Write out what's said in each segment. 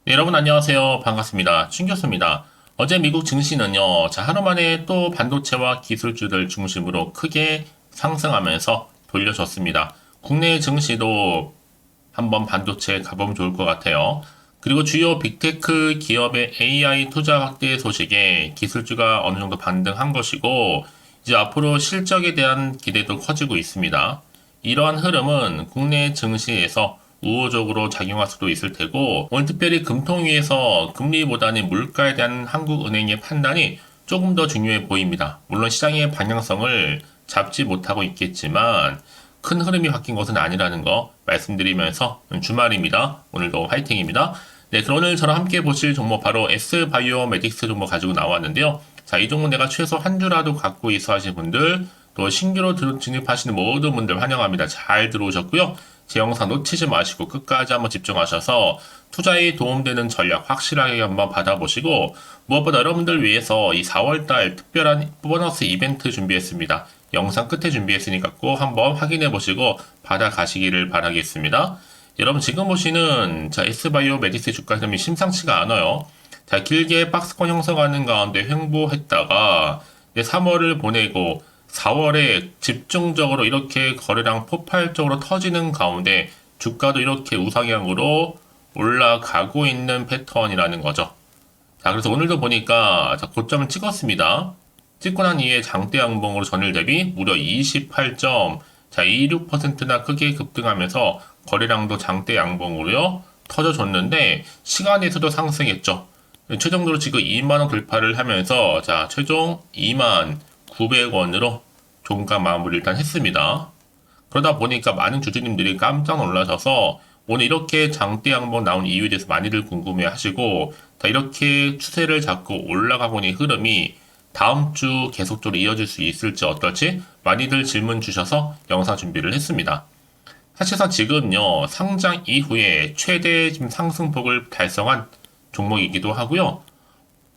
네, 여러분 안녕하세요. 반갑습니다. 춘 교수입니다. 어제 미국 증시는요, 하루 만에 또 반도체와 기술주들 중심으로 크게 상승하면서 돌려줬습니다. 국내 증시도 한번 반도체 가보면 좋을 것 같아요. 그리고 주요 빅테크 기업의 AI 투자 확대 소식에 기술주가 어느 정도 반등한 것이고, 이제 앞으로 실적에 대한 기대도 커지고 있습니다. 이러한 흐름은 국내 증시에서 우호적으로 작용할 수도 있을 테고, 오늘 특별히 금통위에서 금리보다는 물가에 대한 한국은행의 판단이 조금 더 중요해 보입니다. 물론 시장의 방향성을 잡지 못하고 있겠지만 큰 흐름이 바뀐 것은 아니라는 거 말씀드리면서 주말입니다. 오늘도 화이팅입니다. 네, 그럼 오늘 저랑 함께 보실 종목 바로 S바이오메딕스 종목 가지고 나왔는데요. 자, 이 종목 내가 최소 한 주라도 갖고 있어 하신 분들, 또 신규로 진입하시는 모든 분들 환영합니다. 잘 들어오셨고요. 제 영상 놓치지 마시고 끝까지 한번 집중하셔서 투자에 도움되는 전략 확실하게 한번 받아보시고, 무엇보다 여러분들 위해서 이 4월달 특별한 보너스 이벤트 준비했습니다. 영상 끝에 준비했으니까 꼭 한번 확인해 보시고 받아가시기를 바라겠습니다. 여러분 지금 보시는 S바이오메딕스 주가 흐름이 심상치가 않아요. 자, 길게 박스권 형성하는 가운데 횡보했다가 3월을 보내고 4월에 집중적으로 이렇게 거래량 폭발적으로 터지는 가운데 주가도 이렇게 우상향으로 올라가고 있는 패턴이라는 거죠. 자, 그래서 오늘도 보니까 고점을 찍었습니다. 찍고 난 이후에 장대 양봉으로 전일 대비 무려 26%나 크게 급등하면서 거래량도 장대 양봉으로요 터져줬는데 시간에서도 상승했죠. 최종적으로 지금 2만원 돌파를 하면서 최종 22,900원으로 종가 마무리 일단 했습니다. 그러다 보니까 많은 주주님들이 깜짝 놀라셔서 오늘 이렇게 장대 양봉 나온 이유에 대해서 많이들 궁금해 하시고, 이렇게 추세를 잡고 올라가고 있는 흐름이 다음 주 계속적으로 이어질 수 있을지 어떨지 많이들 질문 주셔서 영상 준비를 했습니다. 사실상 지금요, 상장 이후에 최대 지금 상승폭을 달성한 종목이기도 하고요.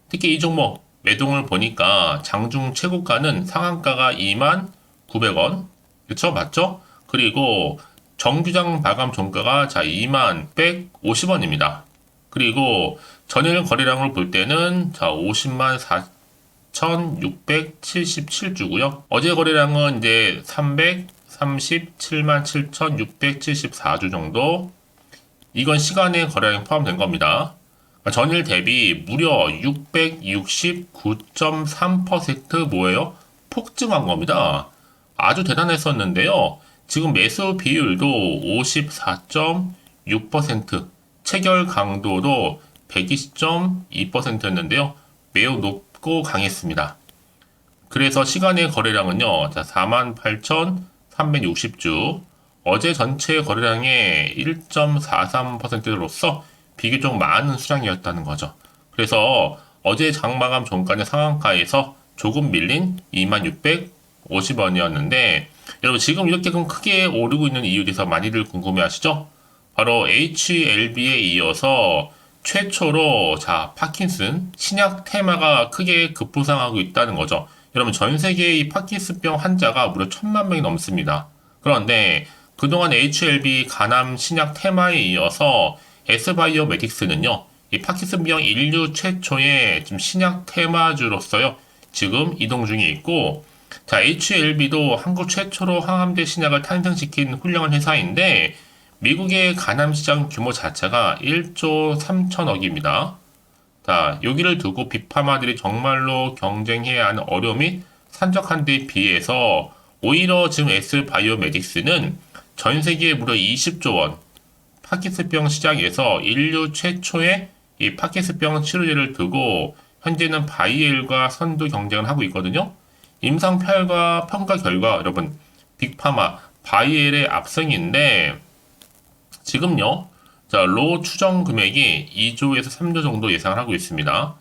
특히 이 종목 매동을 보니까 장중 최고가는 상한가가 24,900원. 그쵸? 맞죠? 그리고 정규장 마감 종가가 20,150원입니다. 그리고 전일 거래량을 볼 때는 50만 4,677주고요. 어제 거래량은 이제 337만 7,674주 정도. 이건 시간의 거래량이 포함된 겁니다. 전일 대비 무려 669.3% 뭐예요? 폭증한 겁니다. 아주 대단했었는데요. 지금 매수 비율도 54.6%, 체결 강도도 120.2%였는데요. 매우 높고 강했습니다. 그래서 시간의 거래량은요, 48,360주, 어제 전체 거래량의 1.43%로서 비교적 많은 수량이었다는 거죠. 그래서 어제 장마감 종가는 상한가에서 조금 밀린 26,50원이었는데, 여러분 지금 이렇게 크게 오르고 있는 이유에 대해서 많이들 궁금해 하시죠? 바로 HLB에 이어서 최초로 파킨슨 신약 테마가 크게 급부상하고 있다는 거죠. 여러분 전 세계의 이 파킨슨병 환자가 무려 1,000만 명이 넘습니다. 그런데 그동안 HLB 간암 신약 테마에 이어서 S바이오메딕스는요, 이 파킨슨병 인류 최초의 지금 신약 테마주로서요, 지금 이동 중에 있고, HLB도 한국 최초로 항암제 신약을 탄생시킨 훌륭한 회사인데, 미국의 간암 시장 규모 자체가 1조 3천억입니다. 여기를 두고 빅파마들이 정말로 경쟁해야 하는 어려움이 산적한 데 비해서 오히려 지금 S바이오메딕스는 전 세계에 무려 20조 원, 파킨슨병 시장에서 인류 최초의 이 파킨슨병 치료제를 두고 현재는 바이엘과 선두 경쟁을 하고 있거든요. 임상 평가 결과 여러분 빅파마 바이엘의 압승인데 지금요, 로 추정 금액이 2조에서 3조 정도 예상을 하고 있습니다.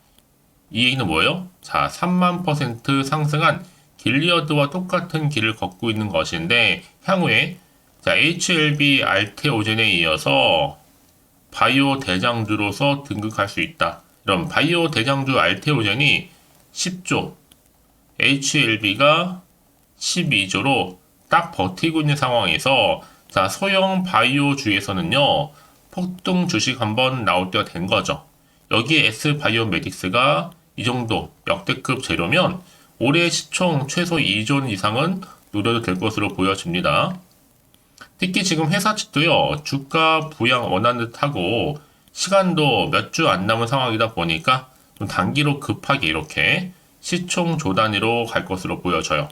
이 얘기는 뭐예요? 3만% 상승한 길리어드와 똑같은 길을 걷고 있는 것인데 향후에 HLB 알테오젠에 이어서 바이오 대장주로서 등극할 수 있다. 그럼 바이오 대장주 알테오젠이 10조, HLB가 12조로 딱 버티고 있는 상황에서 소형 바이오주에서는요, 폭등 주식 한번 나올 때가 된 거죠. 여기에 S바이오메딕스가 이 정도 역대급 재료면 올해 시총 최소 2조 이상은 노려도 될 것으로 보여집니다. 특히 지금 회사 측도요, 주가 부양 원하는 듯하고 시간도 몇 주 안 남은 상황이다 보니까 좀 단기로 급하게 이렇게 시총 조 단위로 갈 것으로 보여져요.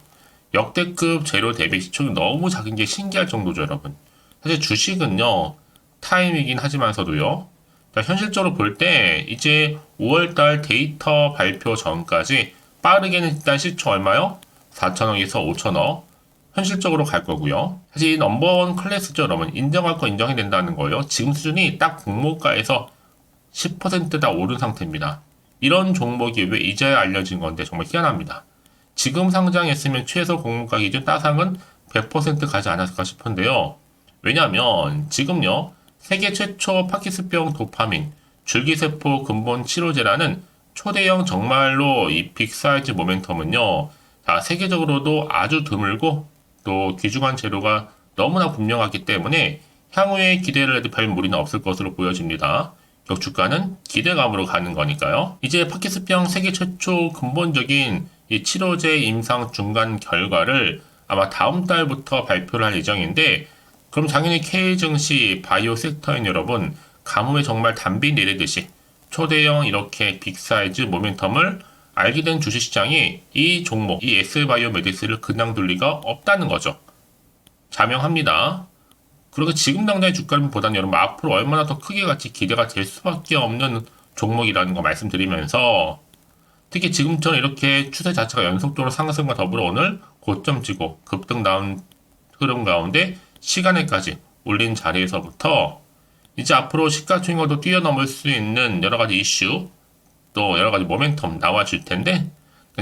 역대급 재료 대비 시총이 너무 작은 게 신기할 정도죠, 여러분. 사실 주식은요, 타임이긴 하지만서도요, 현실적으로 볼 때 이제 5월달 데이터 발표 전까지 빠르게는 일단 시총 얼마요? 4천억에서 5천억. 현실적으로 갈 거고요. 사실 넘버원 클래스죠, 여러분. 인정할 거 인정해야 된다는 거예요. 지금 수준이 딱 공모가에서 10%다 오른 상태입니다. 이런 종목이 왜 이제야 알려진 건데 정말 희한합니다. 지금 상장했으면 최소 공모가 기준 따상은 100% 가지 않았을까 싶은데요. 왜냐하면 지금요, 세계 최초 파킨슨병 도파민, 줄기세포 근본 치료제라는 초대형 정말로 이 빅사이즈 모멘텀은요, 세계적으로도 아주 드물고 또 귀중한 재료가 너무나 분명하기 때문에 향후에 기대를 해도 별 무리는 없을 것으로 보여집니다. 결국 주가는 기대감으로 가는 거니까요. 이제 파킨슨병 세계 최초 근본적인 이 치료제 임상 중간 결과를 아마 다음 달부터 발표를 할 예정인데, 그럼 당연히 K 증시 바이오 섹터인 여러분, 가뭄에 정말 담비 내리듯이 초대형 이렇게 빅사이즈 모멘텀을 알게 된 주식시장이 이 종목, 이 S바이오메딕스를 그냥 둘 리가 없다는 거죠. 자명합니다. 그리고 지금 당장의 주가보다는 여러분 앞으로 얼마나 더 크게 같이 기대가 될 수밖에 없는 종목이라는 거 말씀드리면서, 특히 지금처럼 이렇게 추세 자체가 연속적으로 상승과 더불어 오늘 고점 찍고 급등 나온 흐름 가운데 시간에까지 올린 자리에서부터 이제 앞으로 시가총액도 뛰어넘을 수 있는 여러 가지 이슈, 또 여러 가지 모멘텀 나와줄 텐데,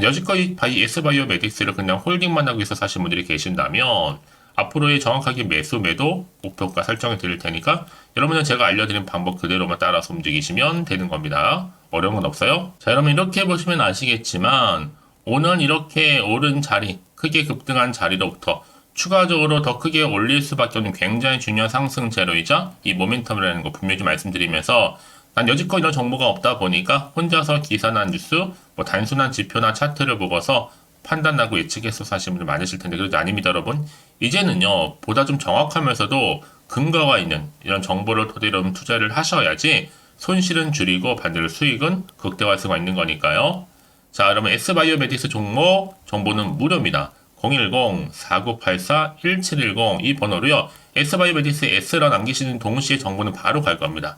여지껏 S바이오메딕스를 그냥 홀딩만 하고 있어 사신 분들이 계신다면 앞으로의 정확하게 매수 매도 목표가 설정해 드릴 테니까 여러분은 제가 알려드린 방법 그대로만 따라서 움직이시면 되는 겁니다. 어려운 건 없어요. 자, 여러분 이렇게 보시면 아시겠지만 오늘 이렇게 오른 자리, 크게 급등한 자리로부터 추가적으로 더 크게 올릴 수밖에 없는 굉장히 중요한 상승 재료이자 이 모멘텀이라는 거 분명히 말씀드리면서, 난 여지껏 이런 정보가 없다 보니까 혼자서 기사나 뉴스, 뭐 단순한 지표나 차트를 보고서 판단하고 예측해서 사시는 분들 많으실 텐데 그러지 아닙니다, 여러분. 이제는요, 보다 좀 정확하면서도 근거가 있는 이런 정보를 토대로 투자를 하셔야지 손실은 줄이고 반대로 수익은 극대화할 수가 있는 거니까요. 자, 그러면 S바이오메딕스 종목 정보는 무료입니다. 010-4984-1710 이 번호로요. S바이오메딕스 S라 남기시는 동시에 정보는 바로 갈 겁니다.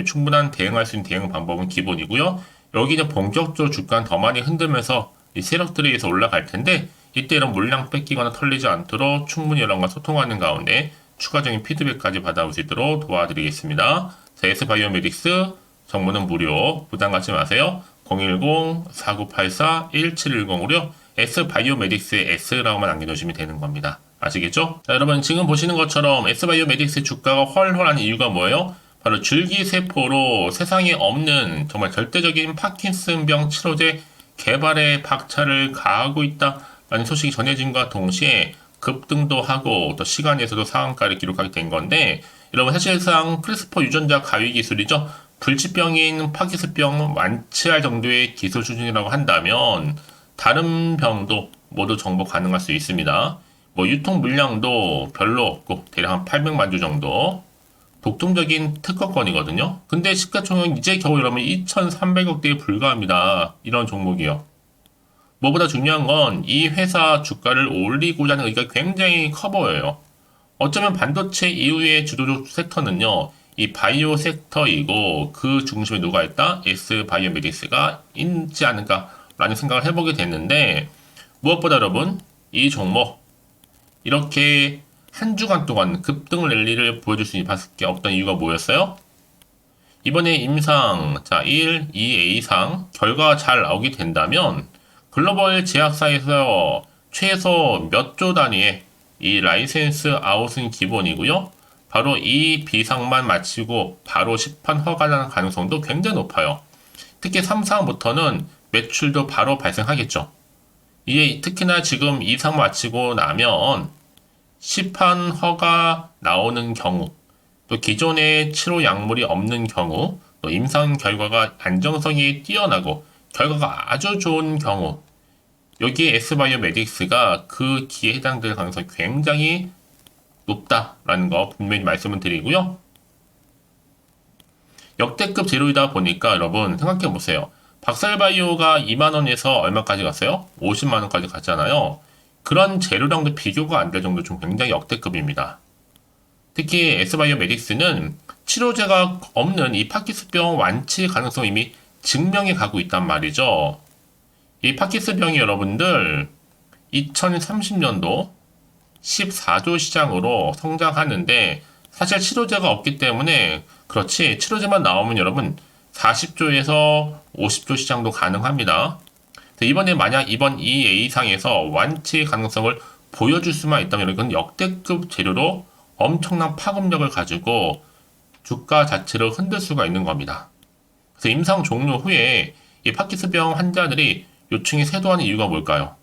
충분한 대응할 수 있는 대응 방법은 기본이고요. 여기 이제 본격적으로 주가는 더 많이 흔들면서 이 세력들에 의해서 올라갈 텐데, 이때 이런 물량 뺏기거나 털리지 않도록 충분히 여러분과 소통하는 가운데 추가적인 피드백까지 받아올 수 있도록 도와드리겠습니다. 자, S바이오메딕스 정보는 무료, 부담 갖지 마세요. 010-4984-1710으로요. S바이오메딕스의 S라고만 남겨주시면 되는 겁니다. 아시겠죠? 자, 여러분 지금 보시는 것처럼 S바이오메딕스 주가가 헐헐한 이유가 뭐예요? 바로 줄기세포로 세상에 없는 정말 절대적인 파킨슨병 치료제 개발에 박차를 가하고 있다라는 소식이 전해진과 동시에 급등도 하고 또 시간에서도 상한가를 기록하게 된 건데, 여러분 사실상 크리스퍼 유전자 가위 기술이죠. 불치병인 파킨슨병 완치할 정도의 기술 수준이라고 한다면 다른 병도 모두 정복 가능할 수 있습니다. 뭐 유통 물량도 별로 없고 대략 한 800만 주 정도. 독점적인 특허권이거든요. 근데 시가총액 이제 겨우 여러분 2,300억대에 불과합니다. 이런 종목이요. 뭐보다 중요한 건 이 회사 주가를 올리고자 하는 의지가 굉장히 커 보여요. 어쩌면 반도체 이후의 주도적 섹터는요, 이 바이오 섹터이고 그 중심에 누가 있다? S바이오메딕스가 있지 않을까라는 생각을 해보게 됐는데, 무엇보다 여러분 이 종목 이렇게 한 주간 동안 급등을 낼 일을 보여줄 수 밖에 없던 이유가 뭐였어요? 이번에 임상, 자, 1, 2A상 결과가 잘 나오게 된다면 글로벌 제약사에서 최소 몇 조 단위의 이 라이센스 아웃은 기본이고요. 바로 이 비상만 마치고 바로 시판 허가라는 가능성도 굉장히 높아요. 특히 3상부터는 매출도 바로 발생하겠죠. 이게 특히나 지금 2상 마치고 나면 시판 허가 나오는 경우 또 기존의 치료 약물이 없는 경우, 또 임상 결과가 안정성이 뛰어나고 결과가 아주 좋은 경우, 여기에 S바이오메딕스가 그 기에 해당될 가능성이 굉장히 높다라는 거 분명히 말씀을 드리고요. 역대급 재료이다 보니까 여러분 생각해 보세요. 박살바이오가 2만원에서 얼마까지 갔어요? 50만원까지 갔잖아요. 그런 재료랑도 비교가 안 될 정도 좀 굉장히 역대급입니다. 특히 S바이오메딕스는 치료제가 없는 이 파킨슨병 완치 가능성 이미 증명해 가고 있단 말이죠. 이 파킨슨병이 여러분들 2030년도 14조 시장으로 성장하는데 사실 치료제가 없기 때문에 그렇지 치료제만 나오면 여러분 40조에서 50조 시장도 가능합니다. 이번에 만약 이번 EA상에서 완치 가능성을 보여줄 수만 있다면 이건 역대급 재료로 엄청난 파급력을 가지고 주가 자체를 흔들 수가 있는 겁니다. 그래서 임상 종료 후에 이 파킨슨병 환자들이 요청이 쇄도하는 이유가 뭘까요?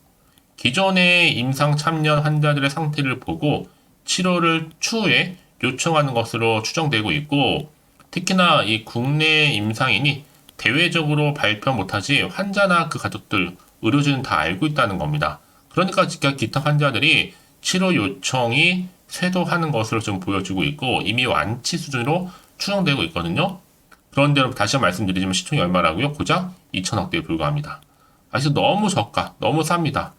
기존의 임상 참여 환자들의 상태를 보고 치료를 추후에 요청하는 것으로 추정되고 있고, 특히나 이 국내 임상인이 대외적으로 발표 못하지 환자나 그 가족들, 의료진은 다 알고 있다는 겁니다. 그러니까 기타 환자들이 치료 요청이 쇄도하는 것으로 좀 보여지고 있고 이미 완치 수준으로 추정되고 있거든요. 그런데 다시 한번 말씀드리지만 시총이 얼마라고요? 고작 2천억대에 불과합니다. 아직 너무 저가, 너무 쌉니다.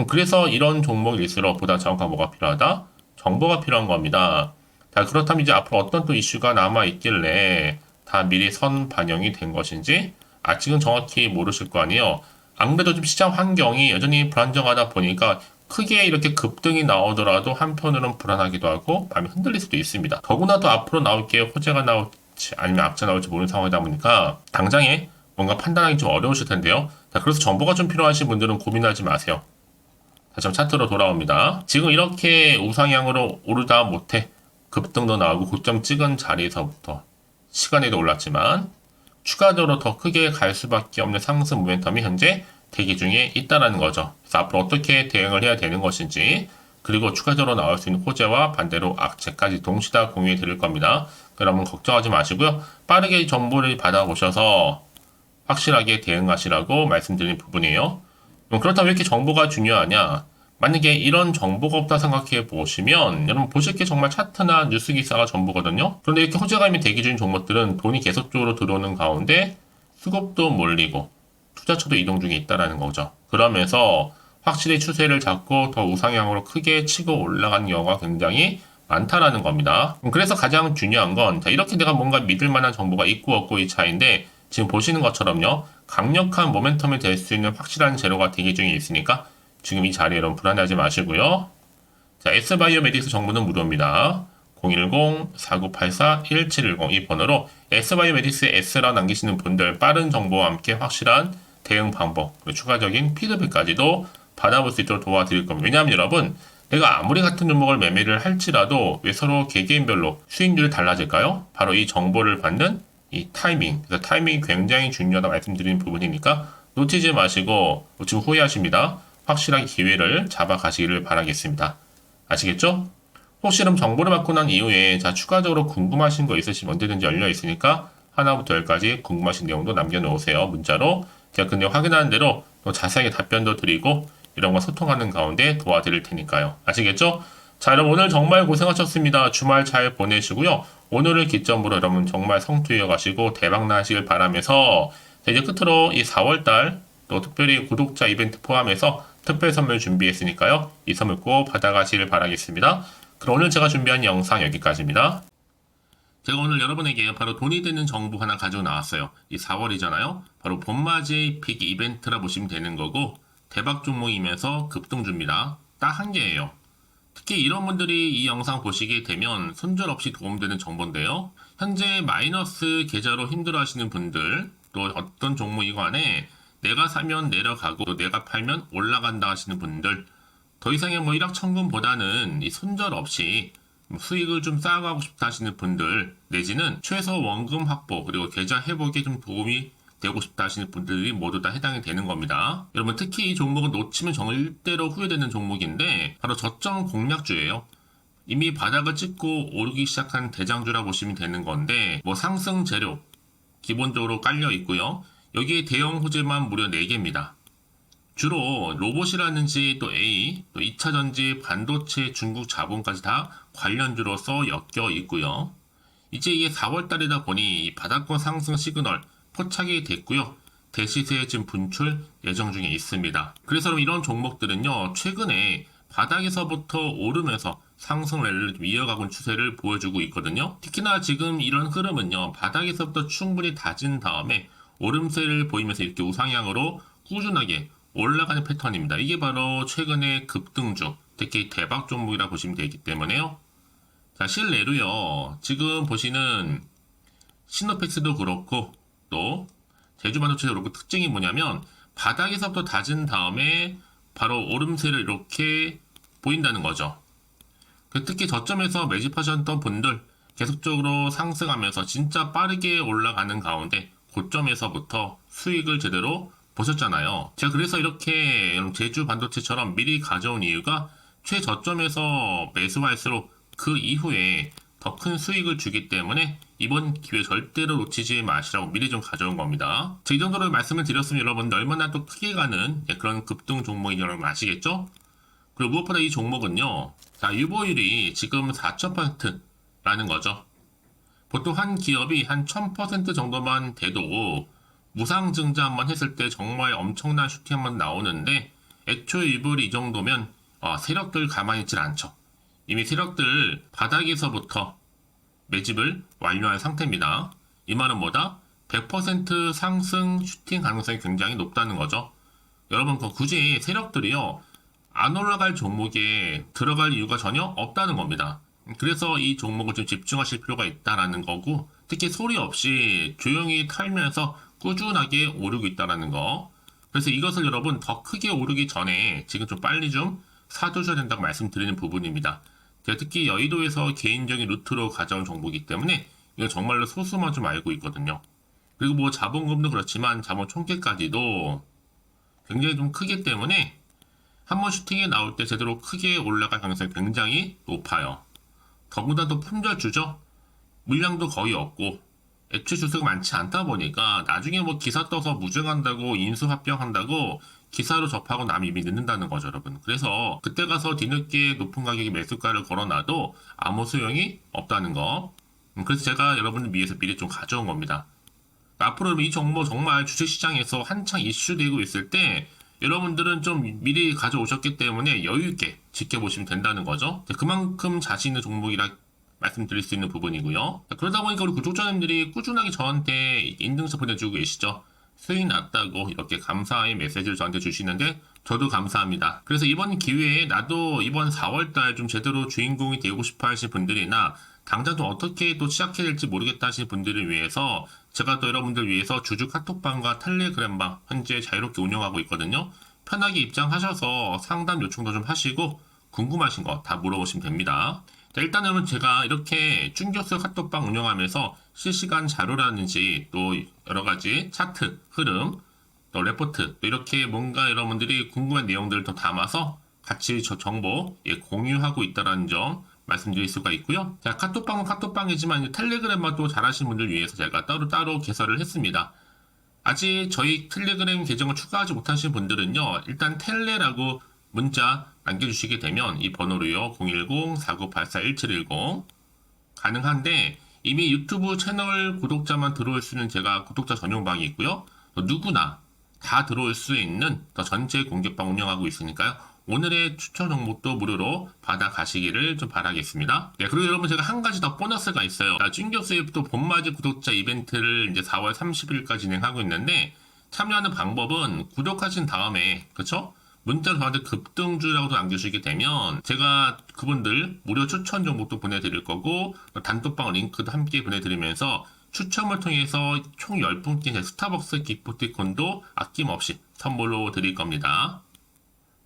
그래서 이런 종목일수록 보다 정확한 뭐가 필요하다? 정보가 필요한 겁니다. 자, 그렇다면 이제 앞으로 어떤 또 이슈가 남아있길래 다 미리 선 반영이 된 것인지 아직은 정확히 모르실 거 아니에요. 안 그래도 좀 시장 환경이 여전히 불안정하다 보니까 크게 이렇게 급등이 나오더라도 한편으로는 불안하기도 하고 마음이 흔들릴 수도 있습니다. 더구나 더 앞으로 나올 게 호재가 나올지 아니면 악재 나올지 모르는 상황이다 보니까 당장에 뭔가 판단하기 좀 어려우실 텐데요. 자, 그래서 정보가 좀 필요하신 분들은 고민하지 마세요. 다시 한번 차트로 돌아옵니다. 지금 이렇게 우상향으로 오르다 못해 급등도 나오고 고점 찍은 자리에서부터 시간에도 올랐지만 추가적으로 더 크게 갈 수밖에 없는 상승 모멘텀이 현재 대기 중에 있다라는 거죠. 그래서 앞으로 어떻게 대응을 해야 되는 것인지, 그리고 추가적으로 나올 수 있는 호재와 반대로 악재까지 동시에 다 공유해 드릴 겁니다. 여러분 걱정하지 마시고요. 빠르게 정보를 받아보셔서 확실하게 대응하시라고 말씀드린 부분이에요. 그렇다면 왜 이렇게 정보가 중요하냐? 만약에 이런 정보가 없다 생각해 보시면 여러분 보실 게 정말 차트나 뉴스 기사가 전부거든요. 그런데 이렇게 호재감이 대기 중인 종목들은 돈이 계속적으로 들어오는 가운데 수급도 몰리고 투자처도 이동 중에 있다라는 거죠. 그러면서 확실히 추세를 잡고 더 우상향으로 크게 치고 올라가는 경우가 굉장히 많다라는 겁니다. 그래서 가장 중요한 건 이렇게 내가 뭔가 믿을 만한 정보가 있고 없고 이 차이인데, 지금 보시는 것처럼요, 강력한 모멘텀이 될 수 있는 확실한 재료가 대기 중에 있으니까 지금 이 자리에 여러분 불안해하지 마시고요. 자, S바이오메딕스 정보는 무료입니다. 010-4984-1710 이 번호로 S바이오메딕스 S라 남기시는 분들 빠른 정보와 함께 확실한 대응 방법, 그리고 추가적인 피드백까지도 받아볼 수 있도록 도와드릴 겁니다. 왜냐하면 여러분, 내가 아무리 같은 종목을 매매를 할지라도 왜 서로 개개인별로 수익률이 달라질까요? 바로 이 정보를 받는 이 타이밍. 그래서 타이밍이 굉장히 중요하다고 말씀드리는 부분이니까 놓치지 마시고 지금 후회하십니다. 확실하게 기회를 잡아가시기를 바라겠습니다. 아시겠죠? 혹시 그럼 정보를 받고 난 이후에 추가적으로 궁금하신 거 있으시면 언제든지 열려 있으니까 하나부터 열까지 궁금하신 내용도 남겨놓으세요. 문자로. 제가 그 내용 확인하는 대로 또 자세하게 답변도 드리고 이런 거 소통하는 가운데 도와드릴 테니까요. 아시겠죠? 자, 여러분 오늘 정말 고생하셨습니다. 주말 잘 보내시고요. 오늘을 기점으로 여러분 정말 성투이어 가시고 대박 나시길 바라면서 이제 끝으로 이 4월달 또 특별히 구독자 이벤트 포함해서 특별 선물 준비했으니까요. 이 선물 꼭 받아가시길 바라겠습니다. 그럼 오늘 제가 준비한 영상 여기까지입니다. 제가 오늘 여러분에게 바로 돈이 되는 정보 하나 가지고 나왔어요. 이 4월이잖아요. 바로 봄맞이 픽 이벤트라 보시면 되는 거고 대박 종목이면서 급등주입니다. 딱 한 개예요. 특히 이런 분들이 이 영상 보시게 되면 손절없이 도움되는 정보인데요. 현재 마이너스 계좌로 힘들어하시는 분들, 또 어떤 종목이고 안에 내가 사면 내려가고 또 내가 팔면 올라간다 하시는 분들, 더 이상의 일확천금보다는 이 손절 없이 수익을 좀 쌓아가고 싶다 하시는 분들, 내지는 최소 원금 확보 그리고 계좌 회복에 좀 도움이 되고 싶다 하시는 분들이 모두 다 해당이 되는 겁니다. 여러분 특히 이 종목은 놓치면 절대로 후회되는 종목인데 바로 저점 공략주예요. 이미 바닥을 찍고 오르기 시작한 대장주라 보시면 되는 건데 뭐 상승 재료 기본적으로 깔려 있고요. 여기에 대형 호재만 무려 4개입니다. 주로 로봇이라든지 또 A, 또 2차전지, 반도체, 중국 자본까지 다 관련주로서 엮여 있고요. 이제 이게 4월달이다 보니 바닥권 상승 시그널 포착이 됐고요. 대시세 지금 분출 예정 중에 있습니다. 그래서 이런 종목들은요, 최근에 바닥에서부터 오르면서 상승 랠리를 이어가고 있는 추세를 보여주고 있거든요. 특히나 지금 이런 흐름은요, 바닥에서부터 충분히 다진 다음에 오름세를 보이면서 이렇게 우상향으로 꾸준하게 올라가는 패턴입니다. 이게 바로 최근의 급등주, 특히 대박 종목이라 보시면 되기 때문에요. 자, 실내로요, 지금 보시는 시노펙스도 그렇고, 또, 제주반도체도 그렇고, 특징이 뭐냐면, 바닥에서부터 다진 다음에 바로 오름세를 이렇게 보인다는 거죠. 특히 저점에서 매집하셨던 분들, 계속적으로 상승하면서 진짜 빠르게 올라가는 가운데, 고점에서부터 수익을 제대로 보셨잖아요. 제가 그래서 이렇게 제주 반도체처럼 미리 가져온 이유가 최저점에서 매수할수록 그 이후에 더 큰 수익을 주기 때문에 이번 기회 절대로 놓치지 마시라고 미리 좀 가져온 겁니다. 이 정도로 말씀을 드렸으면 여러분들 얼마나 또 크게 가는 그런 급등 종목인 여러분 아시겠죠? 그리고 무엇보다 이 종목은요, 자, 유보율이 지금 4,000%라는 거죠. 보통 한 기업이 한 1000% 정도만 돼도 무상증자 한번 했을 때 정말 엄청난 슈팅 한번 나오는데 애초에 유보율이 이 정도면 세력들 가만히 있질 않죠. 이미 세력들 바닥에서부터 매집을 완료한 상태입니다. 이 말은 뭐다? 100% 상승 슈팅 가능성이 굉장히 높다는 거죠. 여러분 굳이 세력들이요 안 올라갈 종목에 들어갈 이유가 전혀 없다는 겁니다. 그래서 이 종목을 좀 집중하실 필요가 있다라는 거고, 특히 소리 없이 조용히 탈면서 꾸준하게 오르고 있다라는 거. 그래서 이것을 여러분 더 크게 오르기 전에 지금 좀 빨리 좀 사두셔야 된다고 말씀드리는 부분입니다. 제가 특히 여의도에서 개인적인 루트로 가져온 정보이기 때문에 이건 정말로 소수만 좀 알고 있거든요. 그리고 뭐 자본금도 그렇지만 자본 총계까지도 굉장히 좀 크기 때문에 한번 슈팅이 나올 때 제대로 크게 올라갈 가능성이 굉장히 높아요. 더구나 또 품절주죠. 물량도 거의 없고 애초에 주수가 많지 않다 보니까 나중에 뭐 기사 떠서 무증한다고 인수합병한다고 기사로 접하고 남이 이미 늦는다는 거죠, 여러분. 그래서 그때 가서 뒤늦게 높은 가격에 매수가를 걸어놔도 아무 소용이 없다는 거. 그래서 제가 여러분들 위해서 미리 좀 가져온 겁니다. 앞으로 이 종목 정말 주식시장에서 한창 이슈되고 있을 때 여러분들은 좀 미리 가져오셨기 때문에 여유있게 지켜보시면 된다는 거죠. 그만큼 자신 있는 종목이라 말씀드릴 수 있는 부분이고요. 그러다 보니까 우리 구독자님들이 꾸준하게 저한테 인증서 보내주고 계시죠. 수익 났다고 이렇게 감사의 메시지를 저한테 주시는데 저도 감사합니다. 그래서 이번 기회에 나도 이번 4월달 좀 제대로 주인공이 되고 싶어 하시는 분들이나 당장 또 어떻게 또 시작해야 될지 모르겠다 하시는 분들을 위해서 제가 또 여러분들 위해서 주주 카톡방과 텔레그램방 현재 자유롭게 운영하고 있거든요. 편하게 입장하셔서 상담 요청도 좀 하시고 궁금하신 거 다 물어보시면 됩니다. 자, 일단 여러분 제가 이렇게 쭝교수 카톡방 운영하면서 실시간 자료라든지 또 여러가지 차트, 흐름, 또 레포트 또 이렇게 뭔가 여러분들이 궁금한 내용들을 더 담아서 같이 저 정보 공유하고 있다는 점 말씀드릴 수가 있고요. 자, 카톡방은 카톡방이지만 텔레그램만 또 잘하시는 분들 위해서 제가 따로 개설을 했습니다. 아직 저희 텔레그램 계정을 추가하지 못하신 분들은요, 일단 텔레라고 문자 남겨주시게 되면 이 번호로요, 010-4984-1710 가능한데 이미 유튜브 채널 구독자만 들어올 수 있는 제가 구독자 전용방이 있고요. 누구나 다 들어올 수 있는 더 전체 공개방 운영하고 있으니까요. 오늘의 추천 종목도 무료로 받아가시기를 좀 바라겠습니다. 네, 그리고 여러분 제가 한 가지 더 보너스가 있어요. 쭝교수의 또 봄맞이 구독자 이벤트를 이제 4월 30일까지 진행하고 있는데 참여하는 방법은 구독하신 다음에 그쵸? 문자로 저한테 급등주라고 남겨주시게 되면 제가 그분들 무료 추천 종목도 보내드릴 거고 단톡방 링크도 함께 보내드리면서 추첨을 통해서 총 10분께 스타벅스 기프티콘도 아낌없이 선물로 드릴 겁니다.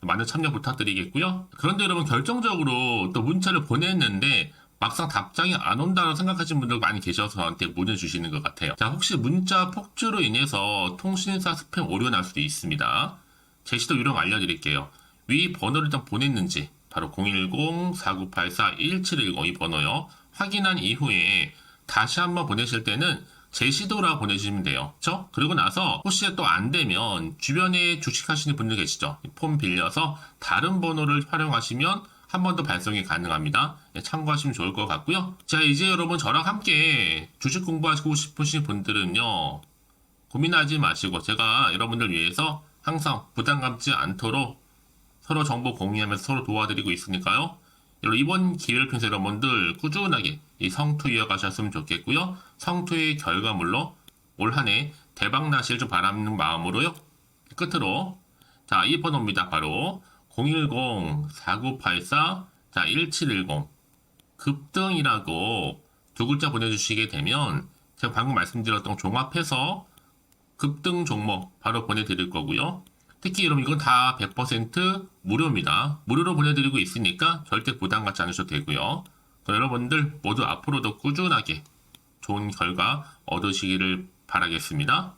많은 참여 부탁드리겠고요. 그런데 여러분 결정적으로 또 문자를 보냈는데 막상 답장이 안 온다고 생각하시는 분들 많이 계셔서 저한테 보내주시는 것 같아요. 자, 혹시 문자 폭주로 인해서 통신사 스팸 오류가 날 수도 있습니다. 제시도 요령 알려드릴게요. 위 번호를 일단 보냈는지 바로 010-4984-1710 이 번호요. 확인한 이후에 다시 한번 보내실 때는 제시도라 보내주시면 돼요. 그쵸? 그리고 나서 혹시 또 안 되면 주변에 주식하시는 분들 계시죠? 폼 빌려서 다른 번호를 활용하시면 한 번 더 발송이 가능합니다. 참고하시면 좋을 것 같고요. 자, 이제 여러분 저랑 함께 주식 공부하시고 싶으신 분들은요. 고민하지 마시고 제가 여러분들 위해서 항상 부담 갖지 않도록 서로 정보 공유하면서 서로 도와드리고 있으니까요. 이번 기회를 통해서 여러분들 꾸준하게 이 성투 이어가셨으면 좋겠고요. 성투의 결과물로 올 한 해 대박 나실 좀 바라는 마음으로요. 끝으로 자, 이 번호입니다. 바로 010-4984-1710 급등이라고 두 글자 보내주시게 되면 제가 방금 말씀드렸던 종합해서 급등 종목 바로 보내드릴 거고요. 특히 여러분 이건 다 100% 무료입니다. 무료로 보내드리고 있으니까 절대 부담 갖지 않으셔도 되고요. 여러분들 모두 앞으로도 꾸준하게 좋은 결과 얻으시기를 바라겠습니다.